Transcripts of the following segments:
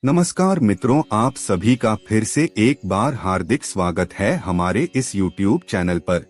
नमस्कार मित्रों, आप सभी का फिर से एक बार हार्दिक स्वागत है हमारे इस YouTube चैनल पर।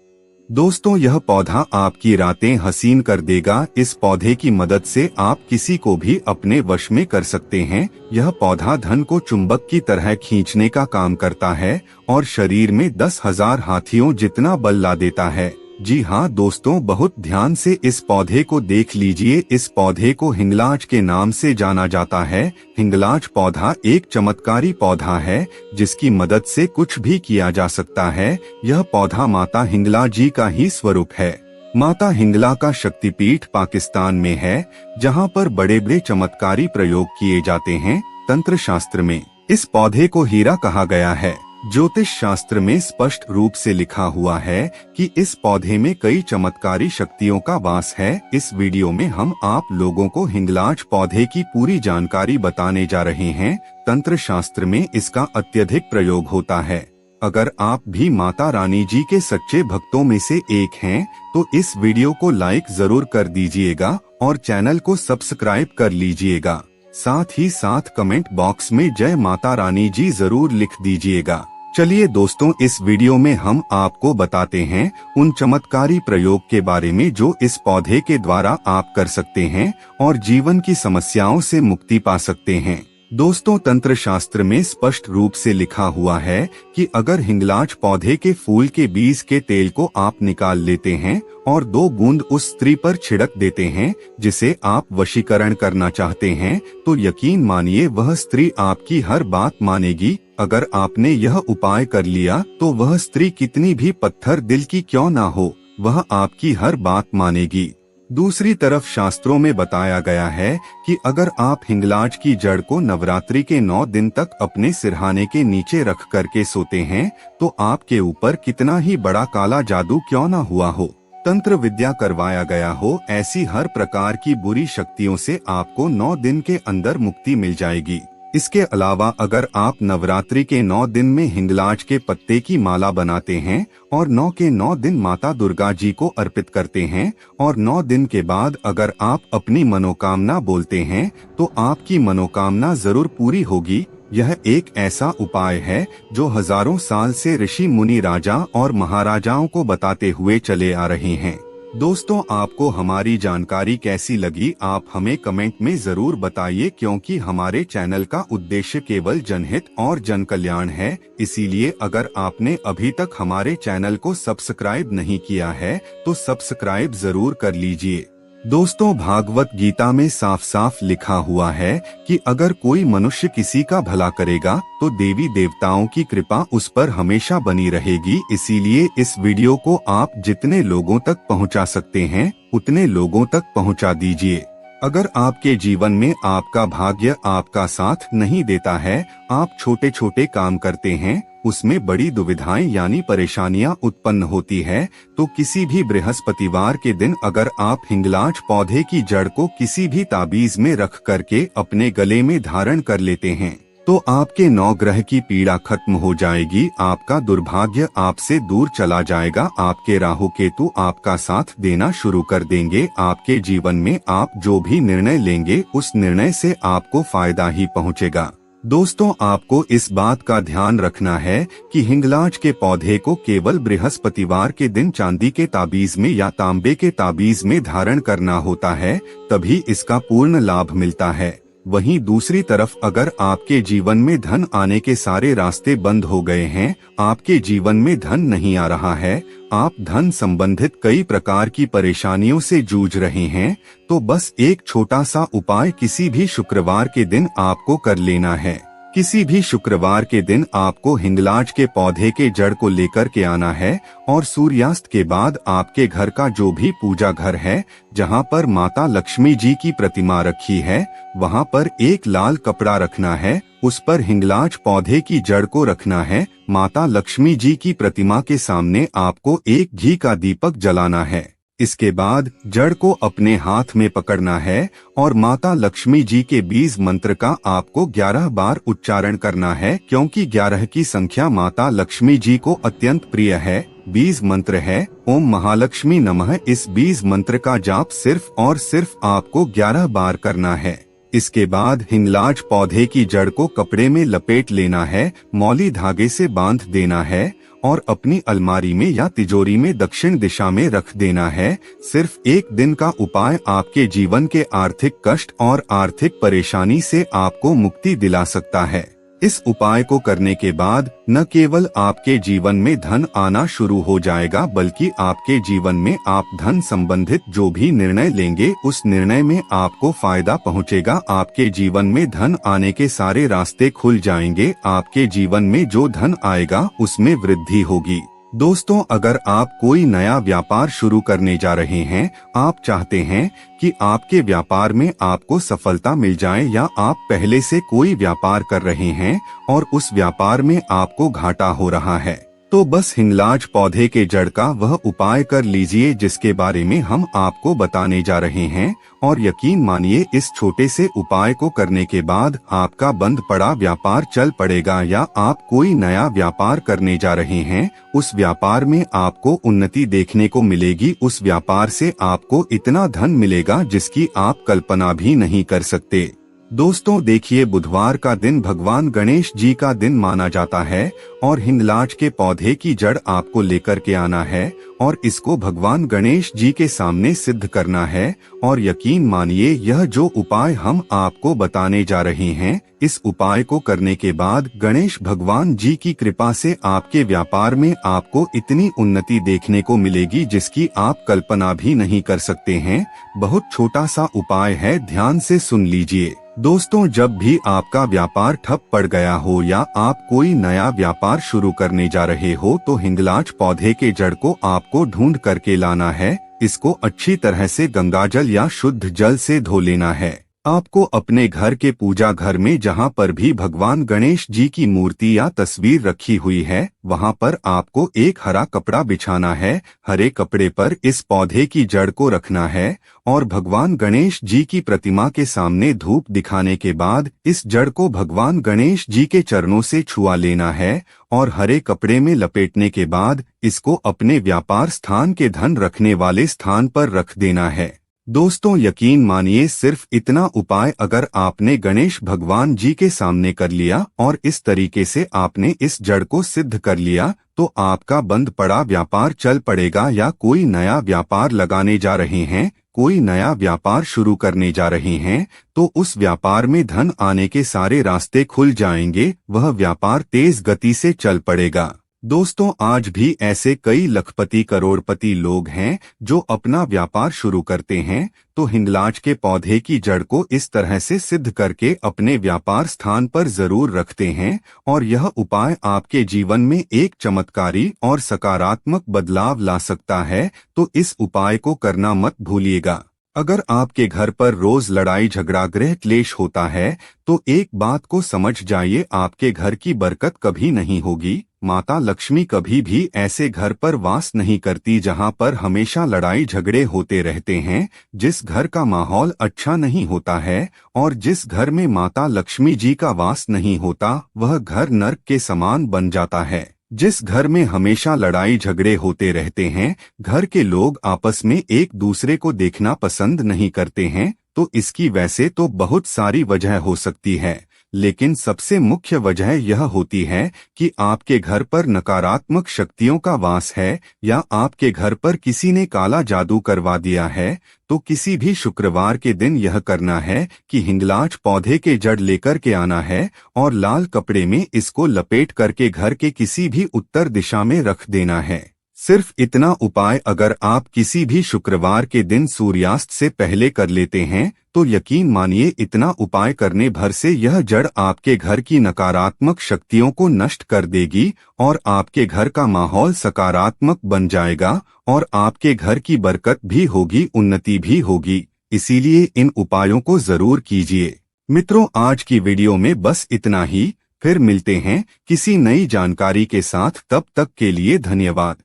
दोस्तों, यह पौधा आपकी रातें हसीन कर देगा। इस पौधे की मदद से आप किसी को भी अपने वश में कर सकते हैं। यह पौधा धन को चुंबक की तरह खींचने का काम करता है और शरीर में 10,000 हाथियों जितना बल ला देता है। जी हाँ दोस्तों, बहुत ध्यान से इस पौधे को देख लीजिए। इस पौधे को हिंगलाज के नाम से जाना जाता है। हिंगलाज पौधा एक चमत्कारी पौधा है जिसकी मदद से कुछ भी किया जा सकता है। यह पौधा माता हिंगला जी का ही स्वरूप है। माता हिंगला का शक्तिपीठ पाकिस्तान में है, जहाँ पर बड़े बड़े चमत्कारी प्रयोग किए जाते हैं। तंत्र शास्त्र में इस पौधे को हीरा कहा गया है। ज्योतिष शास्त्र में स्पष्ट रूप से लिखा हुआ है कि इस पौधे में कई चमत्कारी शक्तियों का वास है। इस वीडियो में हम आप लोगों को हिंगलाज पौधे की पूरी जानकारी बताने जा रहे हैं। तंत्र शास्त्र में इसका अत्यधिक प्रयोग होता है। अगर आप भी माता रानी जी के सच्चे भक्तों में से एक हैं, तो इस वीडियो को लाइक जरूर कर दीजिएगा और चैनल को सब्सक्राइब कर लीजिएगा। साथ ही साथ कमेंट बॉक्स में जय माता रानी जी जरूर लिख दीजिएगा। चलिए दोस्तों, इस वीडियो में हम आपको बताते हैं उन चमत्कारी प्रयोग के बारे में जो इस पौधे के द्वारा आप कर सकते हैं और जीवन की समस्याओं से मुक्ति पा सकते हैं। दोस्तों, तंत्र शास्त्र में स्पष्ट रूप से लिखा हुआ है कि अगर हिंगलाज पौधे के फूल के बीज के तेल को आप निकाल लेते हैं और 2 बूंद उस स्त्री पर छिड़क देते हैं जिसे आप वशीकरण करना चाहते हैं, तो यकीन मानिए वह स्त्री आपकी हर बात मानेगी। अगर आपने यह उपाय कर लिया तो वह स्त्री कितनी भी पत्थर दिल की क्यों ना हो, वह आपकी हर बात मानेगी। दूसरी तरफ शास्त्रों में बताया गया है कि अगर आप हिंगलाज की जड़ को नवरात्रि के 9 दिन तक अपने सिरहाने के नीचे रख करके सोते हैं, तो आपके ऊपर कितना ही बड़ा काला जादू क्यों ना हुआ हो, तंत्र विद्या करवाया गया हो, ऐसी हर प्रकार की बुरी शक्तियों से आपको 9 दिन के अंदर मुक्ति मिल जाएगी। इसके अलावा अगर आप नवरात्रि के 9 दिन में हिंगलाज के पत्ते की माला बनाते हैं और 9 के 9 दिन माता दुर्गा जी को अर्पित करते हैं और 9 दिन के बाद अगर आप अपनी मनोकामना बोलते हैं, तो आपकी मनोकामना जरूर पूरी होगी। यह एक ऐसा उपाय है जो हजारों साल से ऋषि मुनि, राजा और महाराजाओं को बताते हुए चले आ रहे हैं। दोस्तों, आपको हमारी जानकारी कैसी लगी, आप हमें कमेंट में जरूर बताइए, क्योंकि हमारे चैनल का उद्देश्य केवल जनहित और जन कल्याण है। इसीलिए अगर आपने अभी तक हमारे चैनल को सब्सक्राइब नहीं किया है तो सब्सक्राइब जरूर कर लीजिए। दोस्तों, भागवत गीता में साफ साफ लिखा हुआ है कि अगर कोई मनुष्य किसी का भला करेगा तो देवी देवताओं की कृपा उस पर हमेशा बनी रहेगी। इसीलिए इस वीडियो को आप जितने लोगों तक पहुंचा सकते हैं उतने लोगों तक पहुंचा दीजिए। अगर आपके जीवन में आपका भाग्य आपका साथ नहीं देता है, आप छोटे छोटे काम करते हैं, उसमें बड़ी दुविधाएं यानी परेशानियां उत्पन्न होती है, तो किसी भी बृहस्पतिवार के दिन अगर आप हिंगलाज पौधे की जड़ को किसी भी ताबीज में रख करके अपने गले में धारण कर लेते हैं, तो आपके 9 ग्रह की पीड़ा खत्म हो जाएगी। आपका दुर्भाग्य आपसे दूर चला जाएगा। आपके राहु केतु आपका साथ देना शुरू कर देंगे। आपके जीवन में आप जो भी निर्णय लेंगे उस निर्णय से आपको फायदा ही पहुंचेगा। दोस्तों, आपको इस बात का ध्यान रखना है कि हिंगलाज के पौधे को केवल बृहस्पतिवार के दिन चांदी के ताबीज में या तांबे के ताबीज में धारण करना होता है, तभी इसका पूर्ण लाभ मिलता है। वहीं दूसरी तरफ अगर आपके जीवन में धन आने के सारे रास्ते बंद हो गए हैं, आपके जीवन में धन नहीं आ रहा है, आप धन संबंधित कई प्रकार की परेशानियों से जूझ रहे हैं, तो बस एक छोटा सा उपाय किसी भी शुक्रवार के दिन आपको कर लेना है। किसी भी शुक्रवार के दिन आपको हिंगलाज के पौधे के जड़ को लेकर के आना है और सूर्यास्त के बाद आपके घर का जो भी पूजा घर है, जहां पर माता लक्ष्मी जी की प्रतिमा रखी है, वहां पर एक लाल कपड़ा रखना है, उस पर हिंगलाज पौधे की जड़ को रखना है। माता लक्ष्मी जी की प्रतिमा के सामने आपको एक घी का दीपक जलाना है। इसके बाद जड़ को अपने हाथ में पकड़ना है और माता लक्ष्मी जी के बीज मंत्र का आपको 11 बार उच्चारण करना है, क्योंकि 11 की संख्या माता लक्ष्मी जी को अत्यंत प्रिय है। बीज मंत्र है ओम महालक्ष्मी नमः। इस बीज मंत्र का जाप सिर्फ और सिर्फ आपको 11 बार करना है। इसके बाद हिंगलाज पौधे की जड़ को कपड़े में लपेट लेना है, मौली धागे से बांध देना है और अपनी अलमारी में या तिजोरी में दक्षिण दिशा में रख देना है। सिर्फ एक दिन का उपाय आपके जीवन के आर्थिक कष्ट और आर्थिक परेशानी से आपको मुक्ति दिला सकता है। इस उपाय को करने के बाद न केवल आपके जीवन में धन आना शुरू हो जाएगा, बल्कि आपके जीवन में आप धन संबंधित जो भी निर्णय लेंगे उस निर्णय में आपको फायदा पहुंचेगा। आपके जीवन में धन आने के सारे रास्ते खुल जाएंगे। आपके जीवन में जो धन आएगा उसमें वृद्धि होगी। दोस्तों, अगर आप कोई नया व्यापार शुरू करने जा रहे हैं, आप चाहते हैं कि आपके व्यापार में आपको सफलता मिल जाए, या आप पहले से कोई व्यापार कर रहे हैं और उस व्यापार में आपको घाटा हो रहा है, तो बस हिंगलाज पौधे के जड़ का वह उपाय कर लीजिए जिसके बारे में हम आपको बताने जा रहे हैं। और यकीन मानिए, इस छोटे से उपाय को करने के बाद आपका बंद पड़ा व्यापार चल पड़ेगा, या आप कोई नया व्यापार करने जा रहे हैं, उस व्यापार में आपको उन्नति देखने को मिलेगी। उस व्यापार से आपको इतना धन मिलेगा जिसकी आप कल्पना भी नहीं कर सकते। दोस्तों देखिए, बुधवार का दिन भगवान गणेश जी का दिन माना जाता है और हिंगलाज के पौधे की जड़ आपको लेकर के आना है और इसको भगवान गणेश जी के सामने सिद्ध करना है। और यकीन मानिए, यह जो उपाय हम आपको बताने जा रहे हैं, इस उपाय को करने के बाद गणेश भगवान जी की कृपा से आपके व्यापार में आपको इतनी उन्नति देखने को मिलेगी जिसकी आप कल्पना भी नहीं कर सकते हैं। बहुत छोटा सा उपाय है, ध्यान से सुन लीजिए। दोस्तों, जब भी आपका व्यापार ठप पड़ गया हो या आप कोई नया व्यापार शुरू करने जा रहे हो, तो हिंगलाज पौधे के जड़ को आपको ढूंढ करके लाना है। इसको अच्छी तरह से गंगाजल या शुद्ध जल से धो लेना है। आपको अपने घर के पूजा घर में जहाँ पर भी भगवान गणेश जी की मूर्ति या तस्वीर रखी हुई है, वहाँ पर आपको एक हरा कपड़ा बिछाना है। हरे कपड़े पर इस पौधे की जड़ को रखना है और भगवान गणेश जी की प्रतिमा के सामने धूप दिखाने के बाद इस जड़ को भगवान गणेश जी के चरणों से छुआ लेना है और हरे कपड़े में लपेटने के बाद इसको अपने व्यापार स्थान के धन रखने वाले स्थान पर रख देना है। दोस्तों, यकीन मानिए, सिर्फ इतना उपाय अगर आपने गणेश भगवान जी के सामने कर लिया और इस तरीके से आपने इस जड़ को सिद्ध कर लिया, तो आपका बंद पड़ा व्यापार चल पड़ेगा। या कोई नया व्यापार लगाने जा रहे हैं, कोई नया व्यापार शुरू करने जा रहे हैं, तो उस व्यापार में धन आने के सारे रास्ते खुल जाएंगे। वह व्यापार तेज गति से चल पड़ेगा। दोस्तों, आज भी ऐसे कई लखपति करोड़पति लोग हैं जो अपना व्यापार शुरू करते हैं, तो हिंगलाज के पौधे की जड़ को इस तरह से सिद्ध करके अपने व्यापार स्थान पर जरूर रखते हैं। और यह उपाय आपके जीवन में एक चमत्कारी और सकारात्मक बदलाव ला सकता है, तो इस उपाय को करना मत भूलिएगा। अगर आपके घर पर रोज लड़ाई झगड़ा गृह क्लेश होता है, तो एक बात को समझ जाइए, आपके घर की बरकत कभी नहीं होगी। माता लक्ष्मी कभी भी ऐसे घर पर वास नहीं करती जहां पर हमेशा लड़ाई झगड़े होते रहते हैं। जिस घर का माहौल अच्छा नहीं होता है और जिस घर में माता लक्ष्मी जी का वास नहीं होता, वह घर नर्क के समान बन जाता है। जिस घर में हमेशा लड़ाई झगड़े होते रहते हैं, घर के लोग आपस में एक दूसरे को देखना पसंद नहीं करते हैं, तो इसकी वैसे तो बहुत सारी वजह हो सकती है, लेकिन सबसे मुख्य वजह यह होती है कि आपके घर पर नकारात्मक शक्तियों का वास है या आपके घर पर किसी ने काला जादू करवा दिया है। तो किसी भी शुक्रवार के दिन यह करना है कि हिंगलाज पौधे के जड़ लेकर के आना है और लाल कपड़े में इसको लपेट करके घर के किसी भी उत्तर दिशा में रख देना है। सिर्फ इतना उपाय अगर आप किसी भी शुक्रवार के दिन सूर्यास्त से पहले कर लेते हैं, तो यकीन मानिए, इतना उपाय करने भर से यह जड़ आपके घर की नकारात्मक शक्तियों को नष्ट कर देगी और आपके घर का माहौल सकारात्मक बन जाएगा और आपके घर की बरकत भी होगी, उन्नति भी होगी। इसीलिए इन उपायों को जरूर कीजिए। मित्रों, आज की वीडियो में बस इतना ही। फिर मिलते हैं किसी नई जानकारी के साथ। तब तक के लिए धन्यवाद।